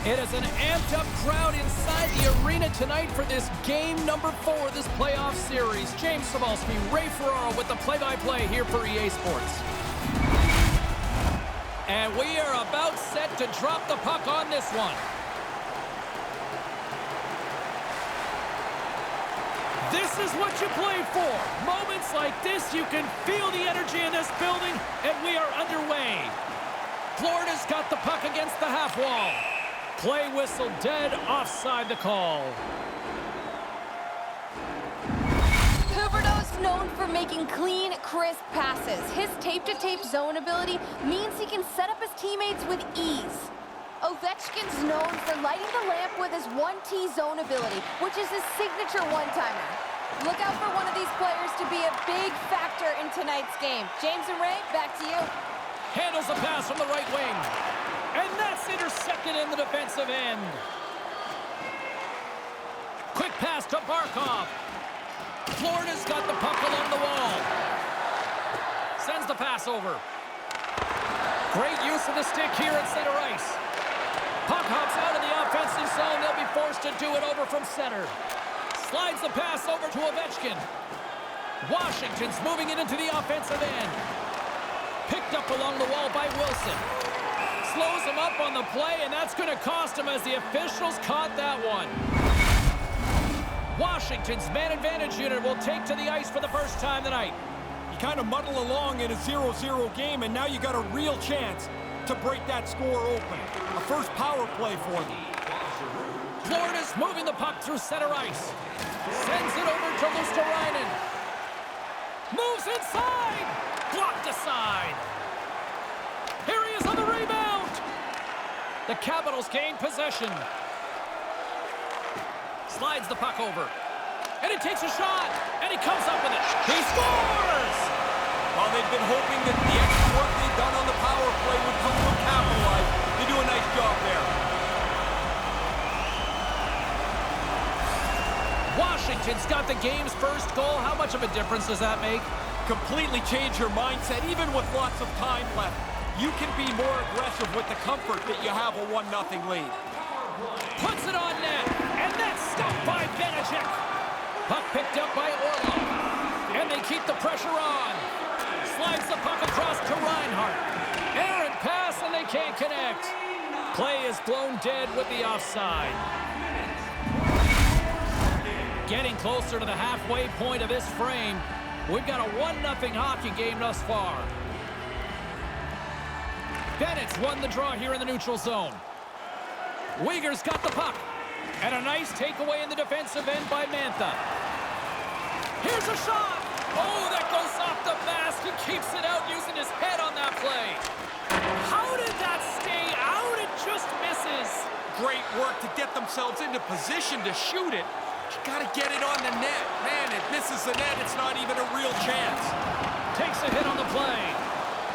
It is an amped-up crowd inside the arena tonight for this game number 4 of this playoff series. James Cebulski, Ray Ferraro with the play-by-play here for EA Sports. And we are about set to drop the puck on this one. This is what you play for. Moments like this, you can feel the energy in this building, and we are underway. Florida's got the puck against the half wall. Play whistle dead, offside the call. Huberdeau's known for making clean, crisp passes. His tape-to-tape zone ability means he can set up his teammates with ease. Ovechkin's known for lighting the lamp with his 1T zone ability, which is his signature one-timer. Look out for one of these players to be a big factor in tonight's game. James and Ray, back to you. Handles the pass from the right wing. And that's intercepted in the defensive end. Quick pass to Barkov. Florida's got the puck along the wall. Sends the pass over. Great use of the stick here at center ice. Puck hops out of the offensive zone. They'll be forced to do it over from center. Slides the pass over to Ovechkin. Washington's moving it into the offensive end. Picked up along the wall by Wilson. Slows him up on the play, and that's going to cost him as the officials caught that one. Washington's man advantage unit will take to the ice for the first time tonight. You kind of muddle along in a 0-0 game, and now you got a real chance to break that score open. A first power play for them. Florida's moving the puck through center ice. Sends it over to Luosterainen. Moves inside. Blocked aside. Here he is on the rebound. The Capitals gain possession. Slides the puck over. And he takes a shot. And he comes up with it. He scores! Well, they've been hoping that the extra work they've done on the power play would come to capitalize. They do a nice job there. Washington's got the game's first goal. How much of a difference does that make? Completely change your mindset, even with lots of time left. You can be more aggressive with the comfort that you have a 1-0 lead. Puts it on net, and that's stopped by Beneček. Puck picked up by Orlov, and they keep the pressure on. Slides the puck across to Reinhart. Errant pass, and they can't connect. Play is blown dead with the offside. Getting closer to the halfway point of this frame. We've got a 1-0 hockey game thus far. Bennett's won the draw here in the neutral zone. Uyghur's got the puck. And a nice takeaway in the defensive end by Mantha. Here's a shot. Oh, that goes off the mask. He keeps it out using his head on that play. How did that stay out? It just misses. Great work to get themselves into position to shoot it. You got to get it on the net. Man, it misses the net. It's not even a real chance. Takes a hit on the play.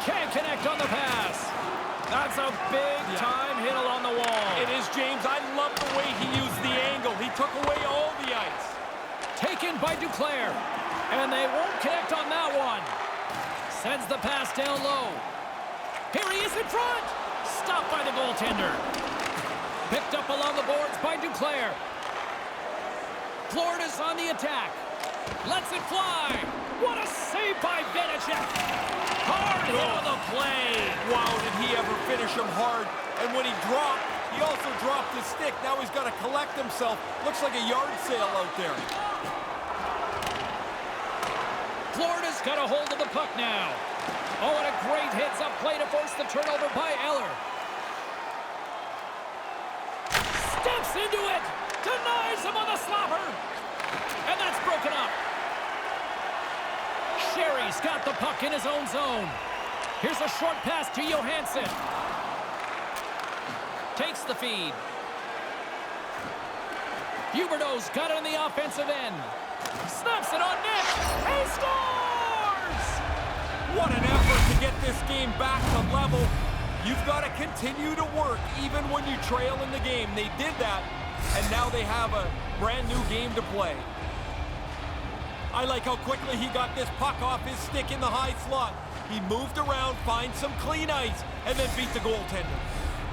Can't connect on the pass. That's a big-time hit along the wall. It is, James. I love the way he used the angle. He took away all the ice. Taken by Duclair. And they won't connect on that one. Sends the pass down low. Here he is in front. Stopped by the goaltender. Picked up along the boards by Duclair. Florida's on the attack. Lets it fly. What a save by Beneček. Hard hit on the play. Wow, did he ever finish him hard. And when he dropped, he also dropped his stick. Now he's got to collect himself. Looks like a yard sale out there. Florida's got a hold of the puck now. Oh, and a great heads-up play to force the turnover by Eller. Steps into it. Denies him on the slapper. And that's broken up. Sherry's got the puck in his own zone. Here's a short pass to Johansson. Takes the feed. Huberdeau's got it on the offensive end. Snaps it on net. He scores! What an effort to get this game back to level. You've got to continue to work even when you trail in the game. They did that, and now they have a brand new game to play. I like how quickly he got this puck off his stick in the high slot. He moved around, find some clean ice, and then beat the goaltender.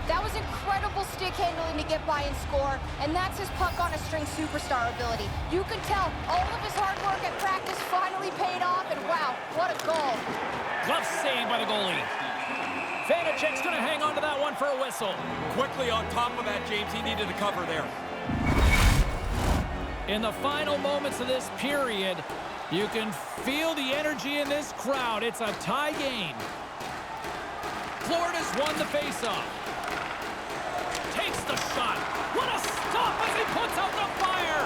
That was incredible stick handling to get by and score, and that's his puck-on-a-string superstar ability. You can tell all of his hard work at practice finally paid off, and wow, what a goal. Glove save by the goalie. Vanacek's going to hang on to that one for a whistle. Quickly on top of that, James. He needed a cover there. In the final moments of this period, you can feel the energy in this crowd. It's a tie game. Florida's won the faceoff. Takes the shot. What a stop as he puts out the fire.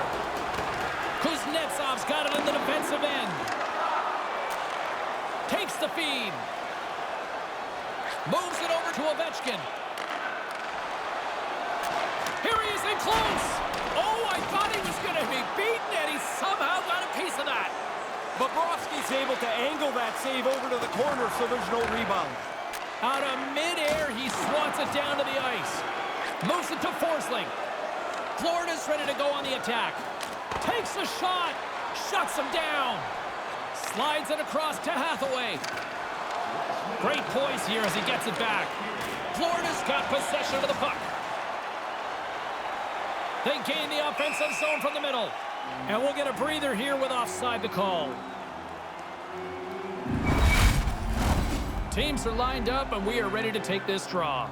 Kuznetsov's got it in the defensive end. Takes the feed. Moves it over to Ovechkin. Here he is in close. Oh, I thought he was going to be beaten, and he somehow got a piece of that. Bobrovsky's able to angle that save over to the corner, so there's no rebound. Out of midair, he swats it down to the ice. Moves it to Forsling. Florida's ready to go on the attack. Takes a shot. Shuts him down. Slides it across to Hathaway. Great poise here as he gets it back. Florida's got possession of the puck. They gain the offensive zone from the middle. And we'll get a breather here with offside the call. Teams are lined up, and we are ready to take this draw.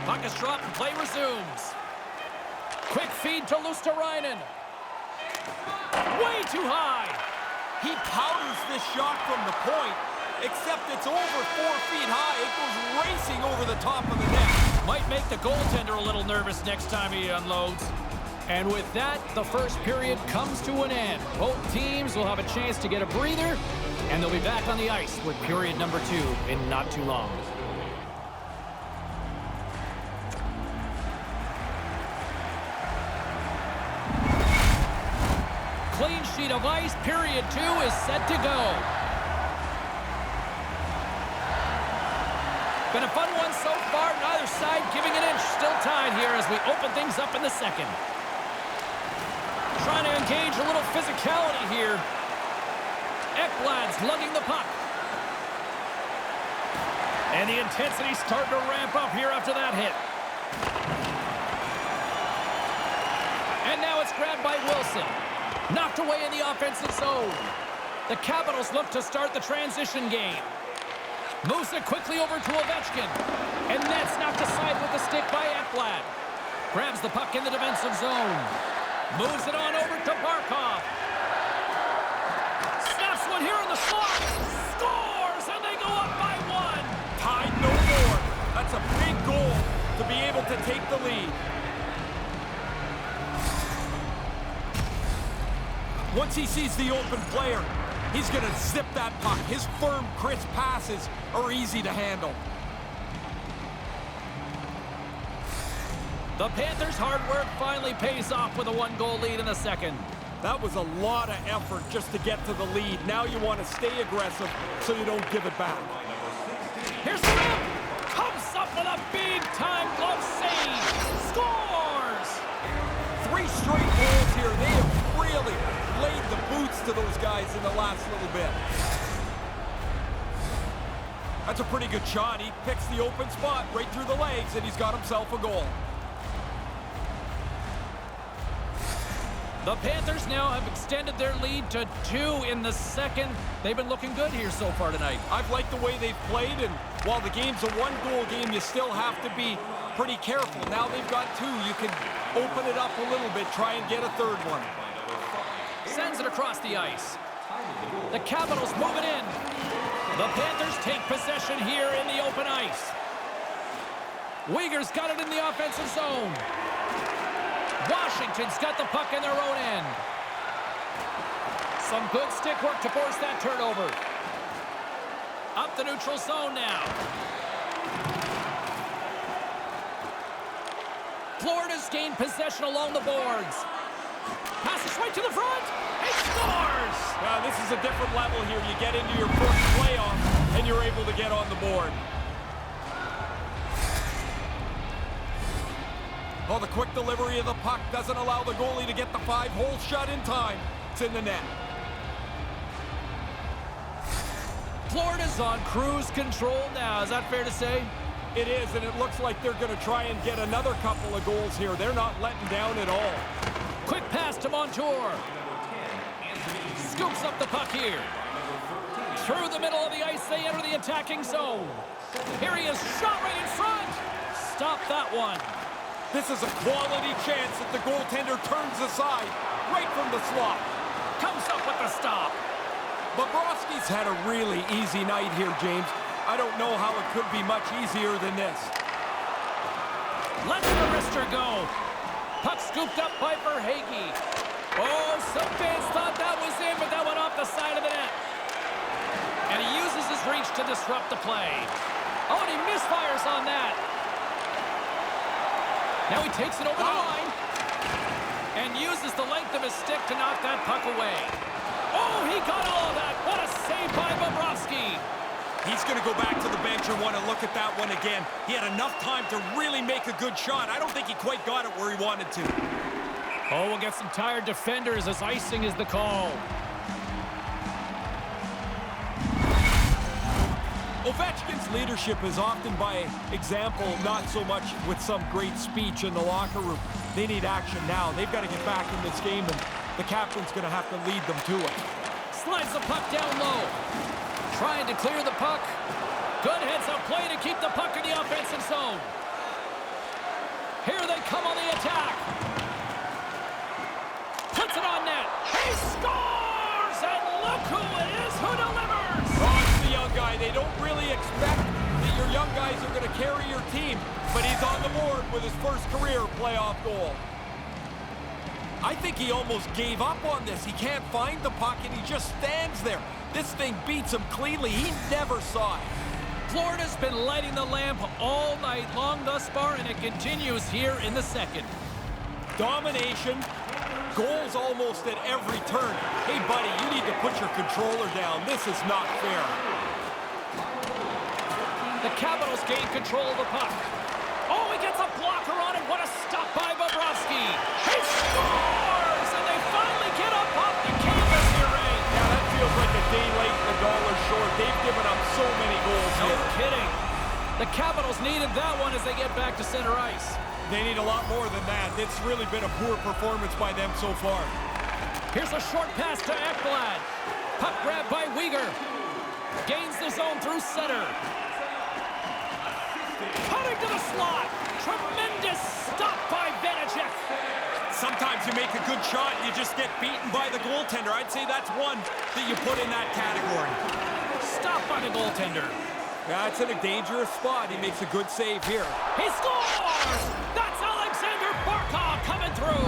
Puck is dropped and play resumes. Quick feed to Luosterainen. Way too high. He powders this shot from the point, except it's over 4 feet high. It goes racing over the top of the net. Might make the goaltender a little nervous next time he unloads. And with that, the first period comes to an end. Both teams will have a chance to get a breather, and they'll be back on the ice with period number 2 in not too long. Clean sheet of ice, period 2 is set to go. Been a fun one so far, neither side giving an inch. Still tied here as we open things up in the second. Trying to engage a little physicality here. Ekblad's lugging the puck. And the intensity's starting to ramp up here after that hit. And now it's grabbed by Wilson. Knocked away in the offensive zone. The Capitals look to start the transition game. Moves it quickly over to Ovechkin. And that's knocked aside with the stick by Ekblad. Grabs the puck in the defensive zone. Moves it on over to Barkov. Snaps one here in the slot. Scores, and they go up by 1. Tied no more. That's a big goal to be able to take the lead. Once he sees the open player, he's going to zip that puck. His firm, crisp passes are easy to handle. The Panthers' hard work finally pays off with a 1-goal lead in the second. That was a lot of effort just to get to the lead. Now you want to stay aggressive so you don't give it back. Here's the rip. Comes up with a big-time glove save. Scores! 3 straight goals here. They have really laid the boots to those guys in the last little bit. That's a pretty good shot. He picks the open spot right through the legs, and he's got himself a goal. The Panthers now have extended their lead to 2 in the second. They've been looking good here so far tonight. I've liked the way they've played, and while the game's a 1-goal game, you still have to be pretty careful. Now they've got 2. You can open it up a little bit, try and get a third one. Sends it across the ice. The Capitals move it in. The Panthers take possession here in the open ice. Uyghur's got it in the offensive zone. Washington's got the puck in their own end. Some good stick work to force that turnover. Up the neutral zone now. Florida's gained possession along the boards. Passes right to the front. He scores! Now this is a different level here. You get into your first playoff and you're able to get on the board. Oh, the quick delivery of the puck doesn't allow the goalie to get the 5-hole shut in time. It's in the net. Florida's on cruise control now. Is that fair to say? It is, and it looks like they're going to try and get another couple of goals here. They're not letting down at all. Quick pass to Montour. Scoops up the puck here. Through the middle of the ice, they enter the attacking zone. Here he is, shot right in front. Stop that one. This is a quality chance that the goaltender turns aside right from the slot. Comes up with the stop. Bobrovsky's had a really easy night here, James. I don't know how it could be much easier than this. Lets the wrister go. Puck scooped up by Verhaeghe. Oh, some fans thought that was in, but that went off the side of the net. And he uses his reach to disrupt the play. Oh, and he misfires on that. Now he takes it over the line and uses the length of his stick to knock that puck away. Oh, he got all of that. What a save by Bobrovsky. He's going to go back to the bench and want to look at that one again. He had enough time to really make a good shot. I don't think he quite got it where he wanted to. Oh, we'll get some tired defenders as icing is the call. Ovechkin's leadership is often by example, not so much with some great speech in the locker room. They need action now. They've got to get back in this game, and the captain's going to have to lead them to it. Slides the puck down low. Trying to clear the puck. Good heads-up play to keep the puck in the offensive zone. Here they come on the attack. Puts it on net. He scores! And look who it is who delivers! Oh, it's the young guy. They don't really expect that your young guys are going to carry your team, but he's on the board with his first career playoff goal. I think he almost gave up on this. He can't find the puck, and he just stands there. This thing beats him cleanly. He never saw it. Florida's been lighting the lamp all night long thus far, and it continues here in the second. Domination. Goals almost at every turn. Hey, buddy, you need to put your controller down. This is not fair. The Capitals gain control of the puck. Oh, he gets a blocker on it. What a stop by Bobrovsky. He scores! And they finally get up off the canvas here, Ray. Yeah, that feels like a day late and a dollar short. They've given up so many goals No here. kidding. The Capitals needed that one as they get back to center ice. They need a lot more than that. It's really been a poor performance by them so far. Here's a short pass to Ekblad. Puck grabbed by Weegar. Gains the zone through center. Cutting to the slot. Tremendous stop by Vanacek. Sometimes you make a good shot and you just get beaten by the goaltender. I'd say that's one that you put in that category. Stop by the goaltender. That's in a dangerous spot. He makes a good save here. He scores! That's Alexander Barkov coming through.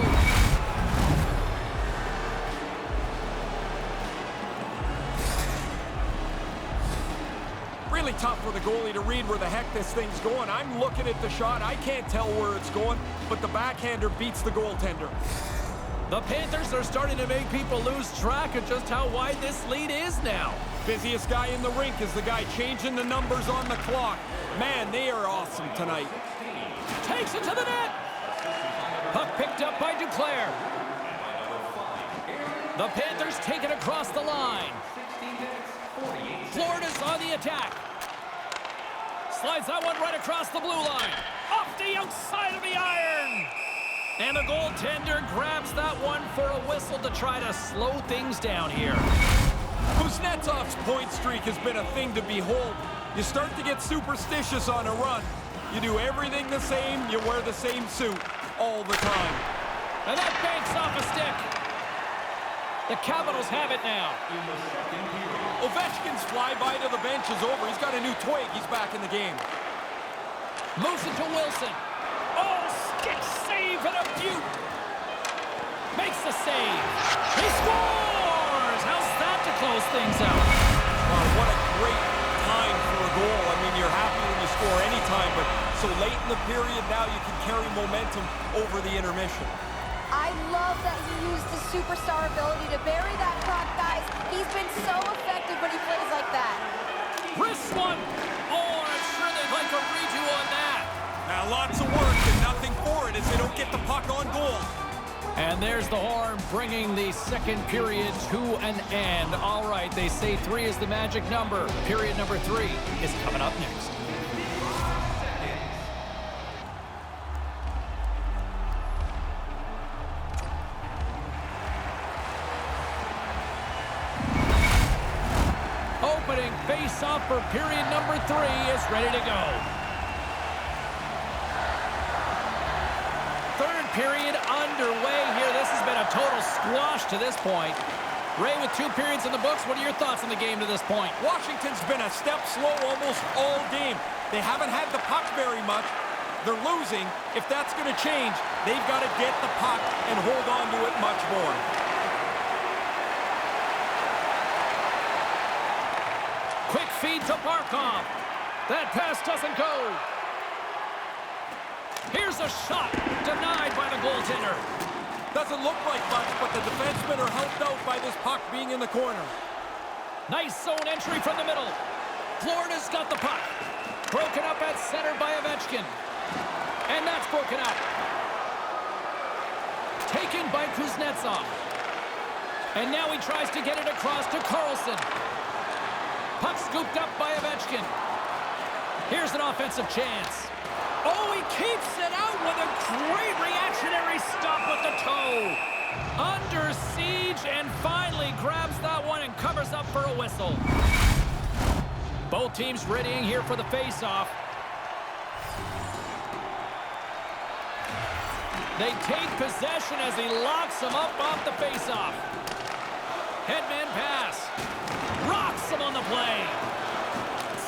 Really tough for the goalie to read where the heck this thing's going. I'm looking at the shot. I can't tell where it's going, but the backhander beats the goaltender. The Panthers are starting to make people lose track of just how wide this lead is now. Busiest guy in the rink is the guy changing the numbers on the clock. Man, they are awesome tonight. Takes it to the net. Puck picked up by Duclair. The Panthers take it across the line. Florida's on the attack. Slides that one right across the blue line. Off the outside of the iron. And the goaltender grabs that one for a whistle to try to slow things down here. Kuznetsov's point streak has been a thing to behold. You start to get superstitious on a run. You do everything the same, you wear the same suit all the time. And that banks off a stick. The Capitals have it now. Ovechkin's flyby to the bench is over. He's got a new twig. He's back in the game. Moves it to Wilson. Oh, stick save and a beaut. Makes the save. He scores! How's that to close things out? Wow, what a great time for a goal. I mean, you're happy when you score any time, but so late in the period now you can carry momentum over the intermission. I love that he used his superstar ability to bury that puck, guys. He's been so effective when he plays like that. Wrist one. Oh, I'm sure they'd like a redo on that. Now, lots of work and nothing for it as they don't get the puck on goal. And there's the horn bringing the second period to an end. All right, they say 3 is the magic number. Period number 3 is coming up next. Opening face-off for period number 3 is ready to go. Third period underway here. This has been a total squash to this point. Ray, with 2 periods in the books, what are your thoughts on the game to this point? Washington's been a step slow almost all game. They haven't had the puck very much. They're losing. If that's going to change, they've got to get the puck and hold on to it much more. Quick feed to Barkov. That pass doesn't go. Here's a shot, denied by the goaltender. Doesn't look like much, but the defensemen are helped out by this puck being in the corner. Nice zone entry from the middle. Florida's got the puck. Broken up at center by Ovechkin. And that's broken up. Taken by Kuznetsov. And now he tries to get it across to Carlson. Puck scooped up by Ovechkin. Here's an offensive chance. Oh, he keeps it out with a great reactionary stop with the toe. Under siege and finally grabs that one and covers up for a whistle. Both teams readying here for the face-off. They take possession as he locks him up off the face-off. Headman pass. Rocks him on the play.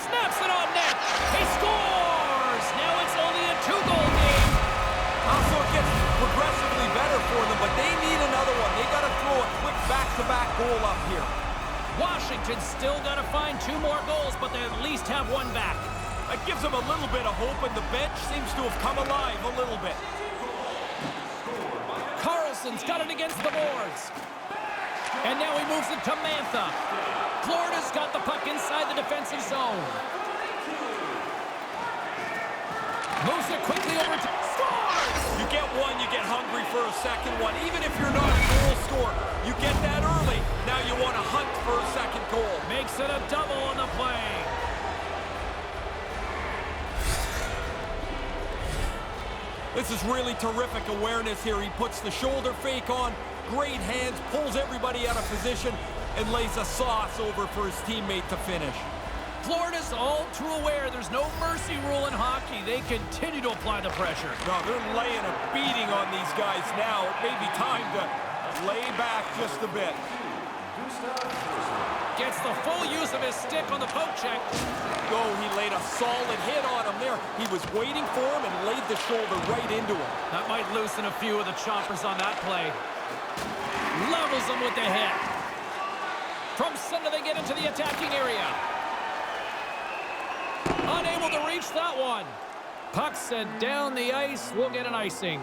Snaps it on net. He scores! Now it's only a 2-goal game. Also, it gets progressively better for them, but they need another one. They got to throw a quick back-to-back goal up here. Washington's still got to find 2 more goals, but they at least have 1 back. That gives them a little bit of hope, and the bench seems to have come alive a little bit. Carlson's got it against the boards. And now he moves it to Mantha. Florida's got the puck inside the defensive zone. Moves it quickly over to... Scores! You get one, you get hungry for a second one. Even if you're not a goal scorer, you get that early. Now you want to hunt for a second goal. Makes it a double on the play. This is really terrific awareness here. He puts the shoulder fake on, great hands, pulls everybody out of position, and lays a sauce over for his teammate to finish. Florida's all too aware there's no mercy rule in hockey. They continue to apply the pressure. No, they're laying a beating on these guys now. It may be time to lay back just a bit. Gets the full use of his stick on the poke check. Oh, he laid a solid hit on him there. He was waiting for him and laid the shoulder right into him. That might loosen a few of the choppers on that play. Levels him with the hit. From center they get into the attacking area. Unable to reach that one. Puck sent down the ice. We'll get an icing.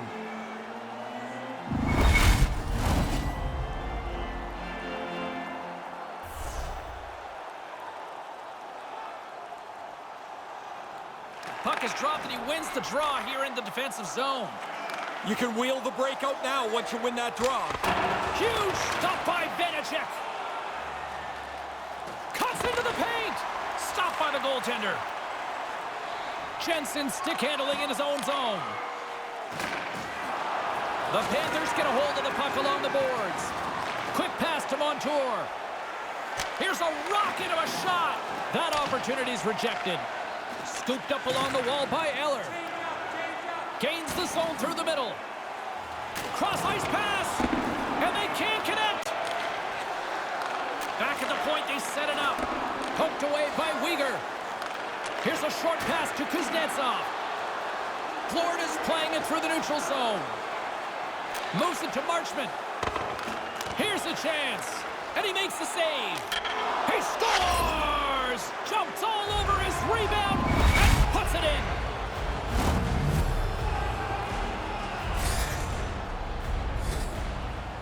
Puck is dropped and he wins the draw here in the defensive zone. You can wheel the breakout now once you win that draw. Huge stop by Vanacek. Cuts into the paint. Stopped by the goaltender. Jensen stick handling in his own zone. The Panthers get a hold of the puck along the boards. Quick pass to Montour. Here's a rocket of a shot. That opportunity's rejected. Scooped up along the wall by Eller. Gains the zone through the middle. Cross ice pass. And they can't connect. Back at the point, they set it up. Poked away by Weegar. Here's a short pass to Kuznetsov. Florida's playing it through the neutral zone. Moves it to Marchment. Here's a chance. And he makes the save. He scores! Jumps all over his rebound and puts it in.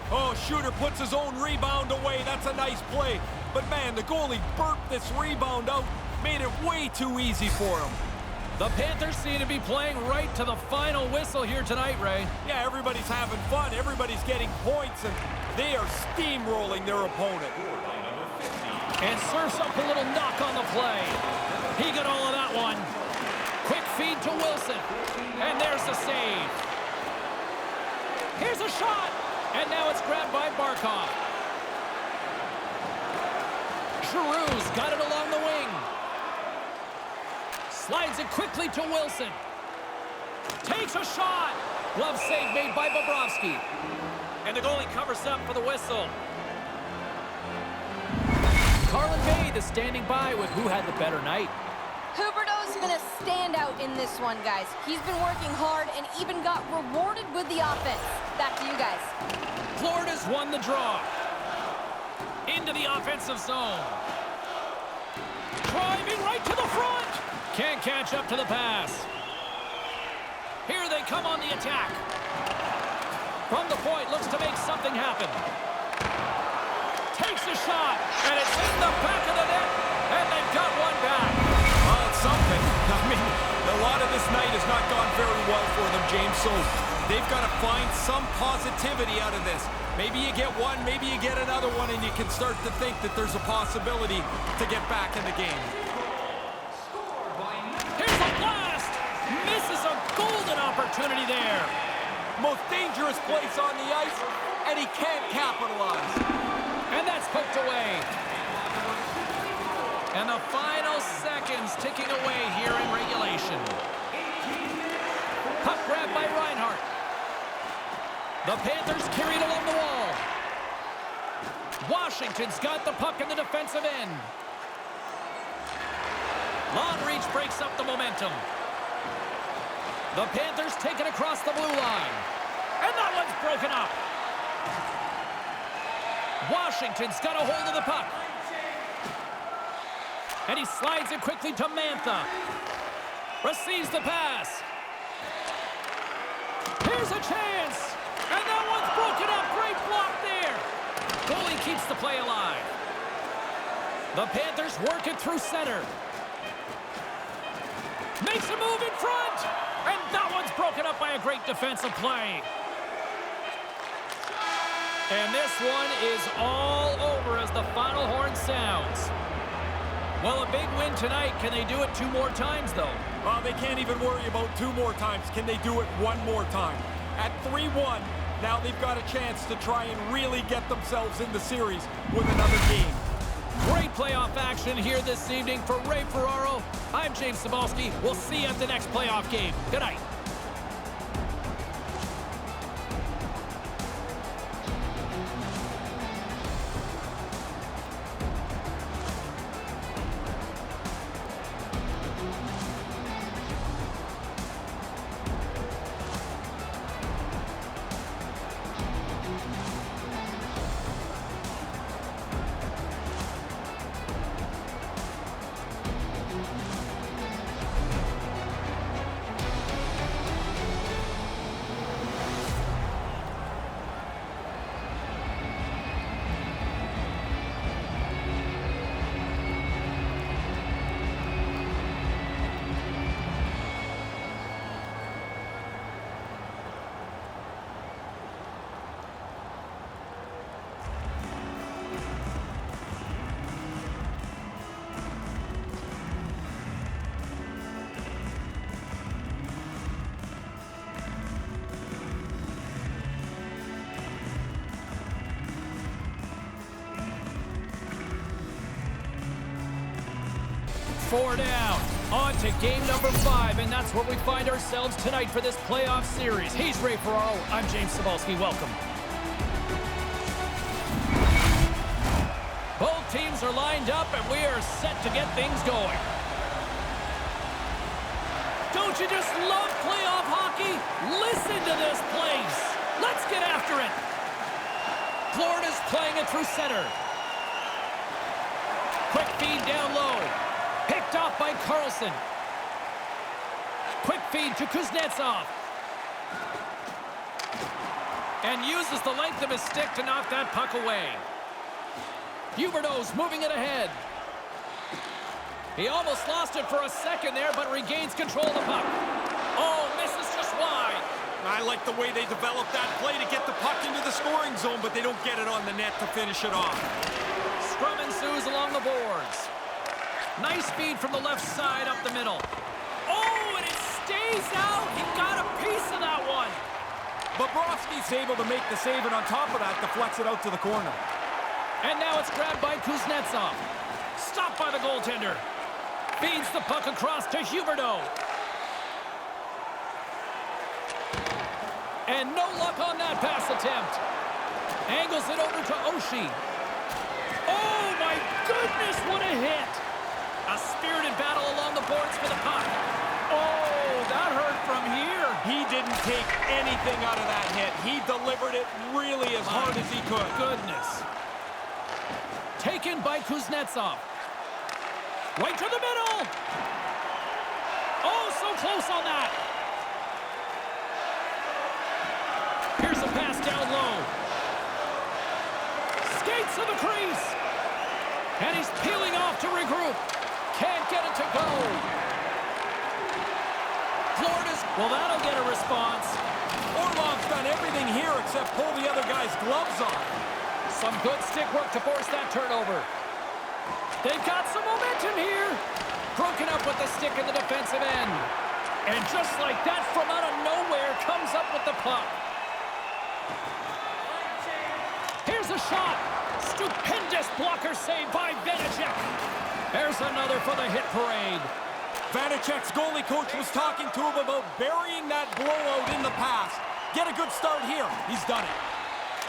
Oh, Shooter puts his own rebound away. That's a nice play. But man, the goalie burped this rebound out. Made it way too easy for him. The Panthers seem to be playing right to the final whistle here tonight, Ray. Yeah, everybody's having fun. Everybody's getting points, and they are steamrolling their opponent. And serves up a little knock on the play. He got all of that one. Quick feed to Wilson. And there's the save. Here's a shot. And now it's grabbed by Barkov. Giroux's got it along the wing. Slides it quickly to Wilson. Takes a shot. Glove save made by Bobrovsky. And the goalie covers up for the whistle. Carlin Bade is standing by with who had the better night. Huberdeau's been a standout in this one, guys. He's been working hard and even got rewarded with the offense. Back to you guys. Florida's won the draw. Into the offensive zone. Driving right to the front. Can't catch up to the pass. Here they come on the attack. From the point, looks to make something happen. Takes a shot, and it's in the back of the net, and they've got one back. Well, it's something. I mean, a lot of this night has not gone very well for them, James, so they've got to find some positivity out of this. Maybe you get one, maybe you get another one, and you can start to think that there's a possibility to get back in the game. Here's a blast! Misses a golden opportunity there. Most dangerous place on the ice, and he can't capitalize. And that's poked away. And the final seconds ticking away here in regulation. Puck grabbed by Reinhart. The Panthers carried along the wall. Washington's got the puck in the defensive end. Long reach breaks up the momentum. The Panthers take it across the blue line. And that one's broken up. Washington's got a hold of the puck. And he slides it quickly to Mantha. Receives the pass. Here's a chance. And that one's broken up. Great block there. Goalie keeps the play alive. The Panthers work it through center. Makes a move in front. And that one's broken up by a great defensive play. And this one is all over as the final horn sounds. Well, a big win tonight. Can they do it 2 more times, though? Well, they can't even worry about 2 more times. Can they do it 1 more time? At 3-1, now they've got a chance to try and really get themselves in the series with another game. Great playoff action here this evening for Ray Ferraro. I'm James Cybulski. We'll see you at the next playoff game. Good night. Four down. On to game number 5, and that's where we find ourselves tonight for this playoff series. He's Ray Ferraro. I'm James Cybulski. Welcome. Both teams are lined up, and we are set to get things going. Don't you just love playoff hockey? Listen to this place. Let's get after it. Florida's playing it through center. Quick feed down low. Picked off by Carlson. Quick feed to Kuznetsov. And uses the length of his stick to knock that puck away. Huberdeau's moving it ahead. He almost lost it for a second there, but regains control of the puck. Oh, misses just wide. I like the way they developed that play to get the puck into the scoring zone, but they don't get it on the net to finish it off. Scrum ensues along the boards. Nice feed from the left side up the middle. Oh, and it stays out. He got a piece of that one. Bobrovsky's able to make the save, and on top of that, deflects it out to the corner. And now it's grabbed by Kuznetsov. Stopped by the goaltender. Feeds the puck across to Huberdeau. And no luck on that pass attempt. Angles it over to Oshie. Oh, my goodness, what a hit. A spirited battle along the boards for the puck. Oh, that hurt from here. He didn't take anything out of that hit. He delivered it really as hard as he could. Goodness. Taken by Kuznetsov. Right to the middle. Oh, so close on that. Here's a pass down low. Skates to the crease. And he's peeling off to regroup. Can't get it to go. Florida's, well, that'll get a response. Orlov's done everything here except pull the other guy's gloves off. Some good stick work to force that turnover. They've got some momentum here. Broken up with the stick in the defensive end. And just like that, from out of nowhere, comes up with the puck. Here's a shot. Stupendous blocker save by Vanacek. There's another for the hit parade. Vanacek's goalie coach was talking to him about burying that blowout in the past. Get a good start here. He's done it.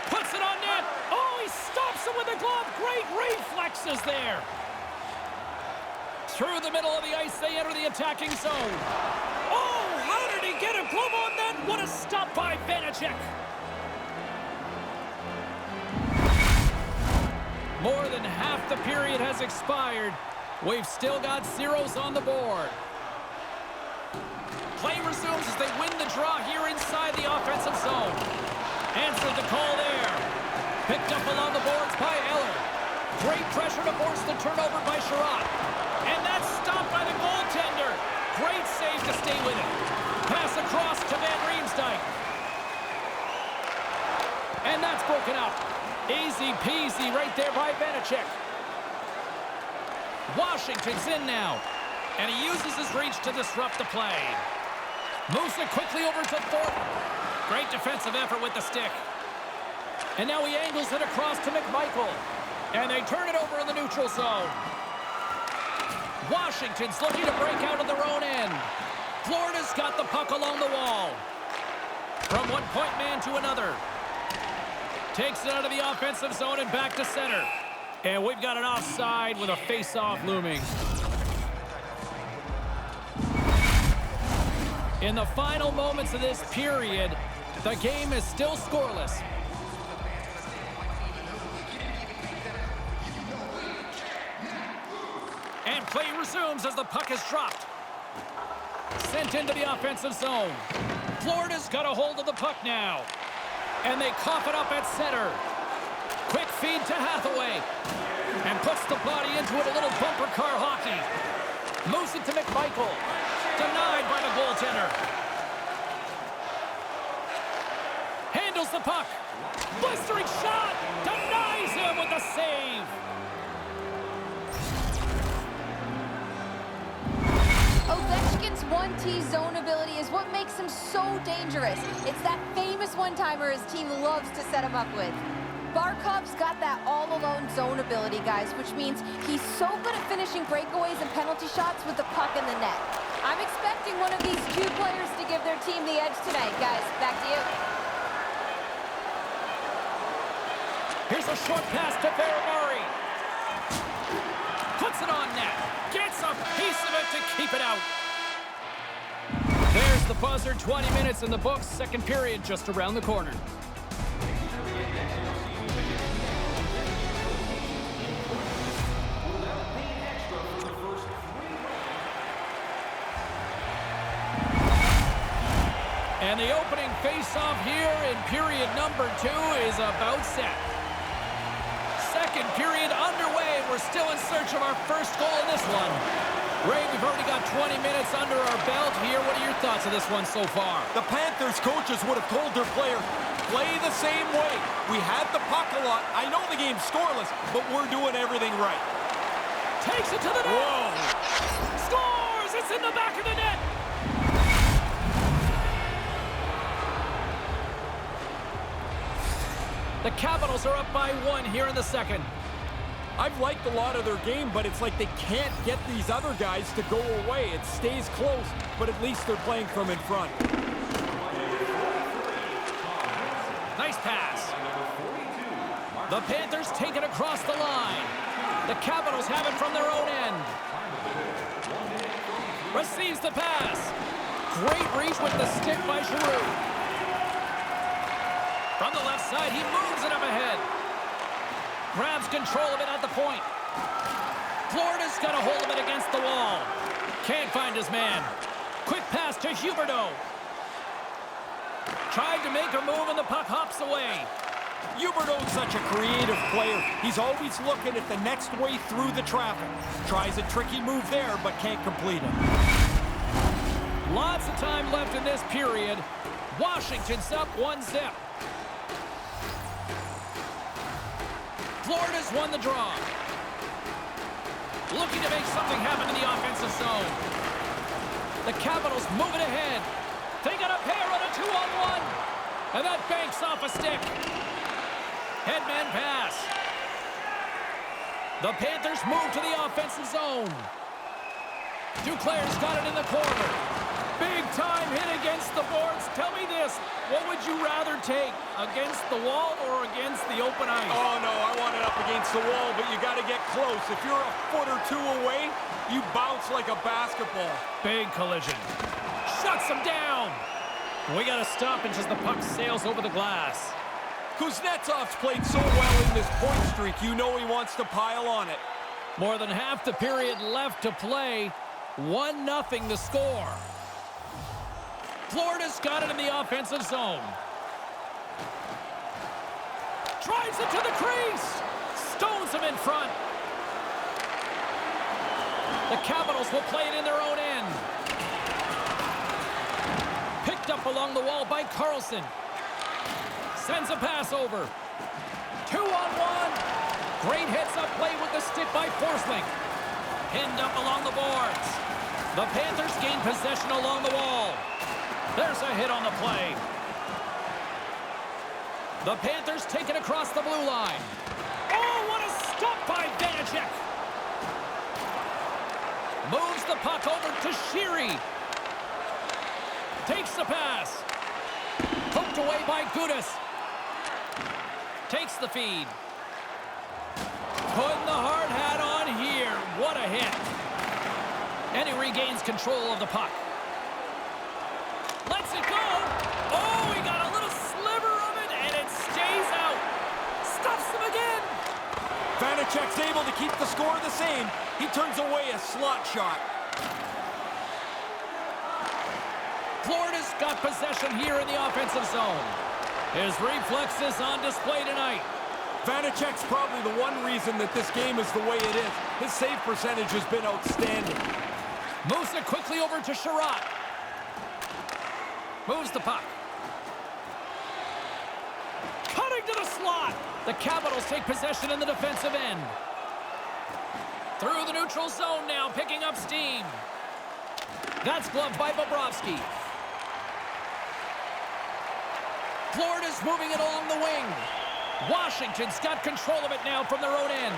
Puts it on net. Oh, he stops it with a glove. Great reflexes there. Through the middle of the ice, they enter the attacking zone. Oh, how did he get a glove on that? What a stop by Vanacek. More than half the period has expired. We've still got zeros on the board. Play resumes as they win the draw here inside the offensive zone. Answered the call there. Picked up along the boards by Eller. Great pressure to force the turnover by Sherratt. And that's stopped by the goaltender. Great save to stay with it. Pass across to Van Riemsdyk. And that's broken up. Easy peasy right there by Vanacek. Washington's in now. And he uses his reach to disrupt the play. Moves it quickly over to Thornton. Great defensive effort with the stick. And now he angles it across to McMichael. And they turn it over in the neutral zone. Washington's looking to break out of their own end. Florida's got the puck along the wall. From one point man to another. Takes it out of the offensive zone and back to center. And we've got an offside with a face-off looming. In the final moments of this period, the game is still scoreless. And play resumes as the puck is dropped. Sent into the offensive zone. Florida's got a hold of the puck now. And they cough it up at center. Quick feed to Hathaway. And puts the body into it, a little bumper car hockey. Moves it to McMichael. Denied by the goaltender. Handles the puck. Blistering shot. Denies him with the save. Ovechkin's 1T zone ability is what makes him so dangerous. It's that famous one-timer his team loves to set him up with. Barkov's got that all-alone zone ability, guys, which means he's so good at finishing breakaways and penalty shots with the puck in the net. I'm expecting one of these two players to give their team the edge tonight, guys. Back to you. Here's a short pass to Murray. Puts it on net. Gets a piece of it to keep it out. There's the buzzer. 20 minutes in the books. Second period just around the corner. And the opening face-off here in period number 2 is about set. Second period underway. We're still in search of our first goal in this one. Ray, we've already got 20 minutes under our belt here. What are your thoughts of this one so far? The Panthers coaches would have told their player, play the same way. We had the puck a lot. I know the game's scoreless, but we're doing everything right. Takes it to the net. Whoa! Scores! It's in the back of the net. The Capitals are up by 1 here in the second. I've liked a lot of their game, but it's like they can't get these other guys to go away. It stays close, but at least they're playing from in front. Nice pass. The Panthers take it across the line. The Capitals have it from their own end. Receives the pass. Great reach with the stick by Giroux. From the left side, he moves it up ahead. Grabs control of it at the point. Florida's got a hold of it against the wall. Can't find his man. Quick pass to Huberdeau. Tried to make a move and the puck hops away. Huberdeau's such a creative player. He's always looking at the next way through the traffic. Tries a tricky move there, but can't complete it. Lots of time left in this period. Washington's up 1-0. Florida's won the draw. Looking to make something happen in the offensive zone. The Capitals move it ahead. They got a pair on a 2-on-1. And that banks off a stick. Headman pass. The Panthers move to the offensive zone. Duclair's got it in the corner. Big time hit against the boards. Tell me this, what would you rather take? Against the wall or against the open ice? Oh, no, I want it up against the wall, but you got to get close. If you're a foot or two away, you bounce like a basketball. Big collision. Shuts him down. We got a stoppage as the puck sails over the glass. Kuznetsov's played so well in this point streak, you know he wants to pile on it. More than half the period left to play. 1-0 the score. Florida's got it in the offensive zone. Drives it to the crease. Stones him in front. The Capitals will play it in their own end. Picked up along the wall by Carlson. Sends a pass over. 2-on-1. Great heads-up play with the stick by Forsling. Pinned up along the boards. The Panthers gain possession along the wall. There's a hit on the play. The Panthers take it across the blue line. Oh, what a stop by Vanacek. Moves the puck over to Sheary. Takes the pass. Poked away by Gudas. Takes the feed. Putting the hard hat on here. What a hit. And he regains control of the puck. Lets it go. Oh, he got a little sliver of it, and it stays out. Stuffs him again. Vanacek's able to keep the score the same. He turns away a slot shot. Florida's got possession here in the offensive zone. His reflexes on display tonight. Vanacek's probably the one reason that this game is the way it is. His save percentage has been outstanding. Moves it quickly over to Sherratt. Moves the puck. Cutting to the slot. The Capitals take possession in the defensive end. Through the neutral zone now, picking up steam. That's gloved by Bobrovsky. Florida's moving it along the wing. Washington's got control of it now from their own end.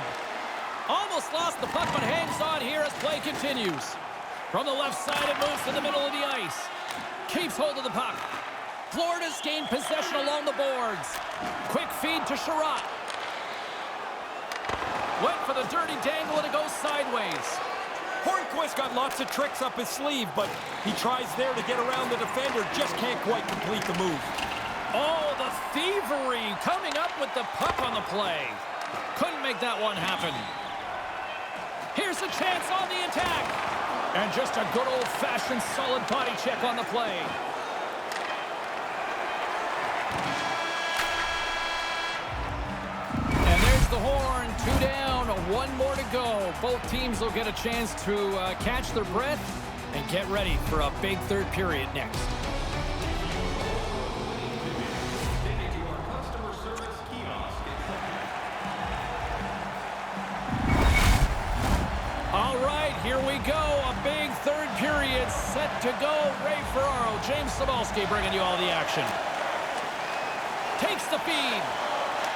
Almost lost the puck, but hangs on here as play continues. From the left side, it moves to the middle of the ice. Keeps hold of the puck. Florida's gained possession along the boards. Quick feed to Sherratt. Went for the dirty dangle and it goes sideways. Hornquist got lots of tricks up his sleeve, but he tries there to get around the defender. Just can't quite complete the move. Oh, the thievery coming up with the puck on the play. Couldn't make that one happen. Here's a chance on the attack. And just a good old-fashioned solid body check on the play. And there's the horn. 2 down, one more to go. Both teams will get a chance to catch their breath and get ready for a big third period next. All right, here we go. A big third period set to go. Ray Ferraro, James Cebulski bringing you all the action. Takes the feed.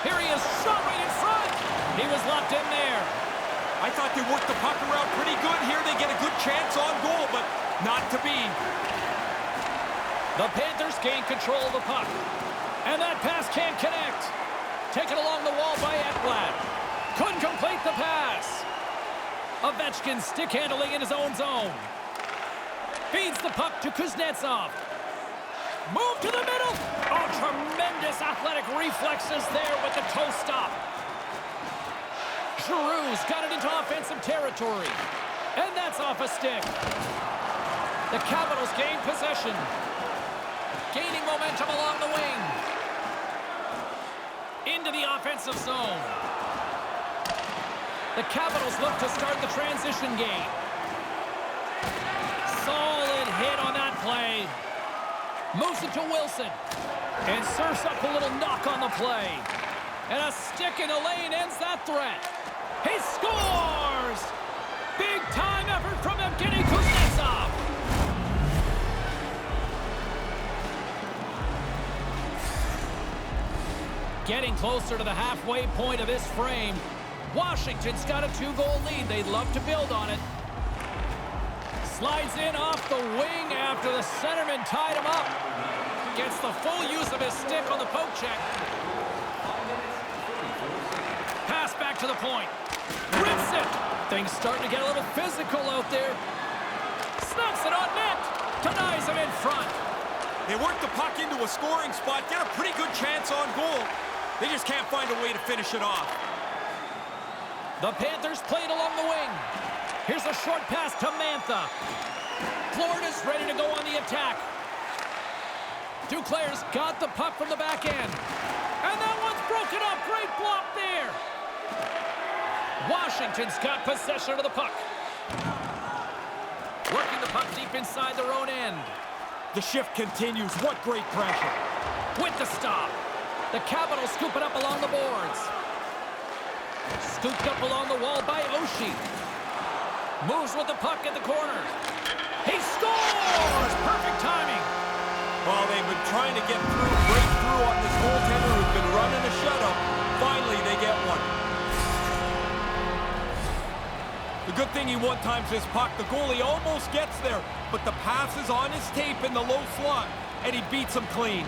Here he is, shot right in front. He was locked in there. I thought they worked the puck around pretty good here. They get a good chance on goal, but not to be. The Panthers gain control of the puck. And that pass can't connect. Taken along the wall by Ekblad. Couldn't complete the pass. Ovechkin stick handling in his own zone. Feeds the puck to Kuznetsov. Move to the middle. Oh, tremendous athletic reflexes there with the toe stop. Giroux's got it into offensive territory. And that's off a stick. The Capitals gain possession. Gaining momentum along the wing. Into the offensive zone. The Capitals look to start the transition game. Solid hit on that play. Moves it to Wilson. And surfs up a little knock on the play. And a stick in the lane ends that threat. He scores! Big-time effort from Evgeny Kuznetsov. Getting closer to the halfway point of this frame. Washington's got a 2-goal lead. They'd love to build on it. Slides in off the wing after the centerman tied him up. Gets the full use of his stick on the poke check. Pass back to the point. Rips it. Things starting to get a little physical out there. Snaps it on net. Denies him in front. They work the puck into a scoring spot. Get a pretty good chance on goal. They just can't find a way to finish it off. The Panthers played along the wing. Here's a short pass to Mantha. Florida's ready to go on the attack. Duclair's got the puck from the back end. And that one's broken up. Great block there. Washington's got possession of the puck. Working the puck deep inside their own end. The shift continues. What great pressure. With the stop. The Capitals scoop it up along the boards. Scooped up along the wall by Oshie. Moves with the puck in the corner. He scores! Perfect timing. Well, they've been trying to get through, break through on this goaltender who's been running a shutout. Finally, they get one. The good thing he one-times this puck. The goalie almost gets there, but the pass is on his tape in the low slot, and he beats him clean.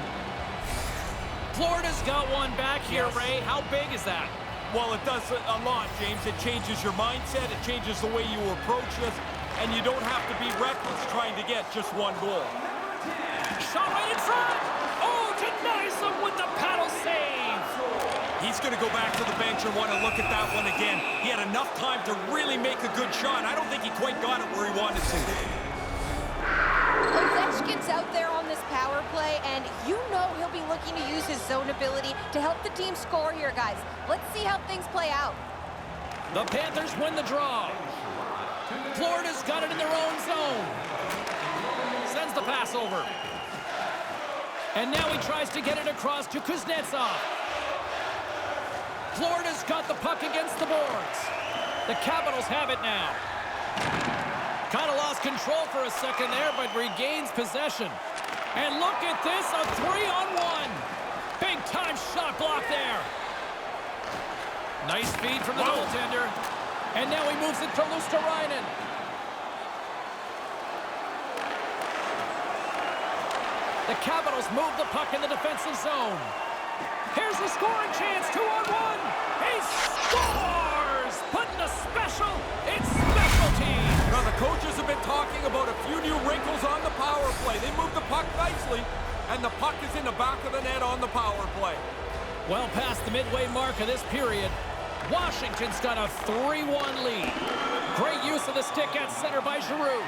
Florida's got one back here, Yes. Ray. How big is that? Well, it does a lot, James. It changes your mindset. It changes the way you approach this. And you don't have to be reckless trying to get just one goal. Shot right in front. Oh, denies him with the paddle save. He's going to go back to the bench and want to look at that one again. He had enough time to really make a good shot. I don't think he quite got it where he wanted to. Ovechkin's out there on this power play, and you know he'll be looking to use his zone ability to help the team score here, guys. Let's see how things play out. The Panthers win the draw. Florida's got it in their own zone. Sends the pass over. And now he tries to get it across to Kuznetsov. Florida's got the puck against the boards. The Capitals have it now. Kind of lost control for a second there, but regains possession. And look at this, a 3-on-1. Big-time shot block there. Nice feed from the goaltender. And now he moves it to Luosterainen. The Capitals move the puck in the defensive zone. Here's a scoring chance, 2-on-1. He scores! Putting a special in special teams. Now, the coaches have been talking about a few new wrinkles on the power play. They move the puck nicely, and the puck is in the back of the net on the power play. Well past the midway mark of this period, Washington's got a 3-1 lead. Great use of the stick at center by Giroux.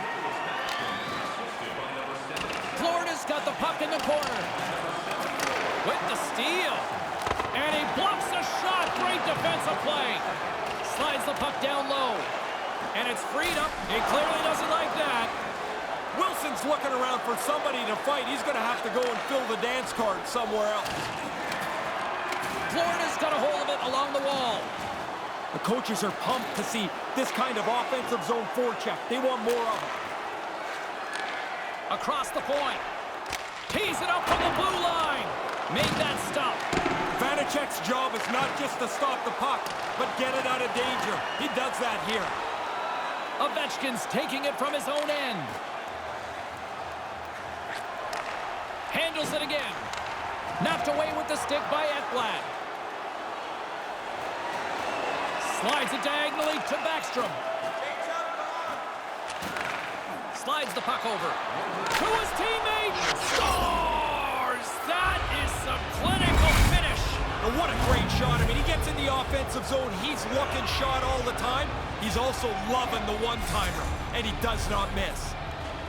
Florida's got the puck in the corner. With the steal. And he blocks the shot. Great defensive play. Slides the puck down low. And it's freed up. He clearly doesn't like that. Wilson's looking around for somebody to fight. He's going to have to go and fill the dance card somewhere else. Florida's got a hold of it along the wall. The coaches are pumped to see this kind of offensive zone forecheck. They want more of it. Across the point. Tees it up from the blue line. Made that stop. Vanacek's job is not just to stop the puck, but get it out of danger. He does that here. Ovechkin's taking it from his own end. Handles it again. Knocked away with the stick by Ekblad. Slides it diagonally to Backstrom. Slides the puck over. To his teammate. Scores! That is some clinical finish. And what a great shot. I mean, he gets in the offensive zone. He's looking shot all the time. He's also loving the one-timer, and he does not miss.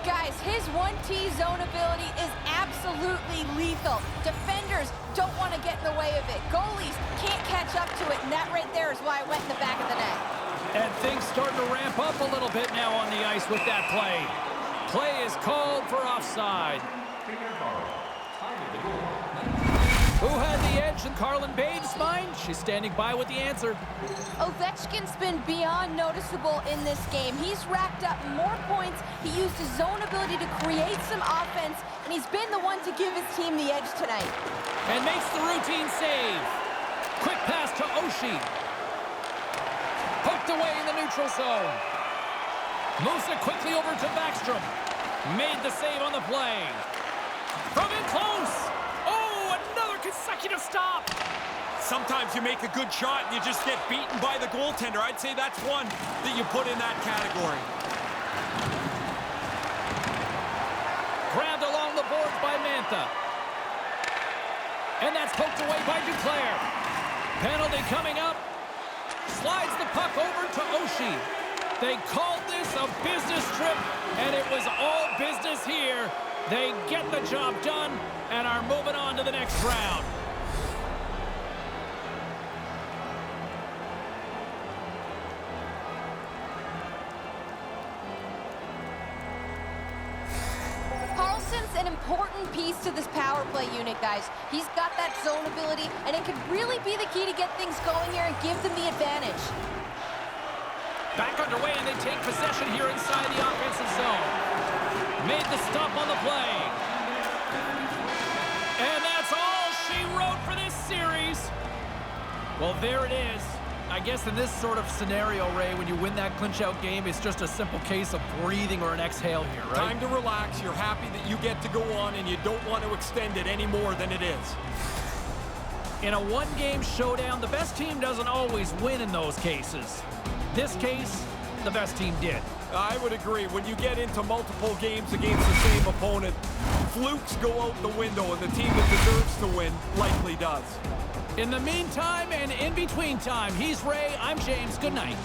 Guys, his 1T zone ability is absolutely lethal. Defenders don't want to get in the way of it. Goalies can't catch up to it, and that right there is why it went in the back of the net. And things starting to ramp up a little bit now on the ice with that play. Play is called for offside. Who had the edge in Carlin Bade's mind? She's standing by with the answer. Ovechkin's been beyond noticeable in this game. He's racked up more points. He used his zone ability to create some offense, and he's been the one to give his team the edge tonight. And makes the routine save. Quick pass to Oshie. Poked away in the neutral zone. Moves it quickly over to Backstrom. Made the save on the play. From in close. Oh, another consecutive stop. Sometimes you make a good shot and you just get beaten by the goaltender. I'd say that's one that you put in that category. Grabbed along the boards by Mantha. And that's poked away by Duclair. Penalty coming up. Slides the puck over to Oshie. They called this a business trip, and it was all business here. They get the job done and are moving on to the next round. Carlson's an important piece to this power play unit, guys. He's got that zone ability, and it could really be the key to get things going here and give them the advantage. Back underway, and they take possession here inside the offensive zone. Made the stop on the play. And that's all she wrote for this series. Well, there it is. I guess in this sort of scenario, Ray, when you win that clinch-out game, it's just a simple case of breathing or an exhale here, right? Time to relax. You're happy that you get to go on, and you don't want to extend it any more than it is. In a one-game showdown, the best team doesn't always win in those cases. This case, the best team did. I would agree. When you get into multiple games against the same opponent, flukes go out the window, and the team that deserves to win likely does. In the meantime and in between time, he's Ray, I'm James. Good night.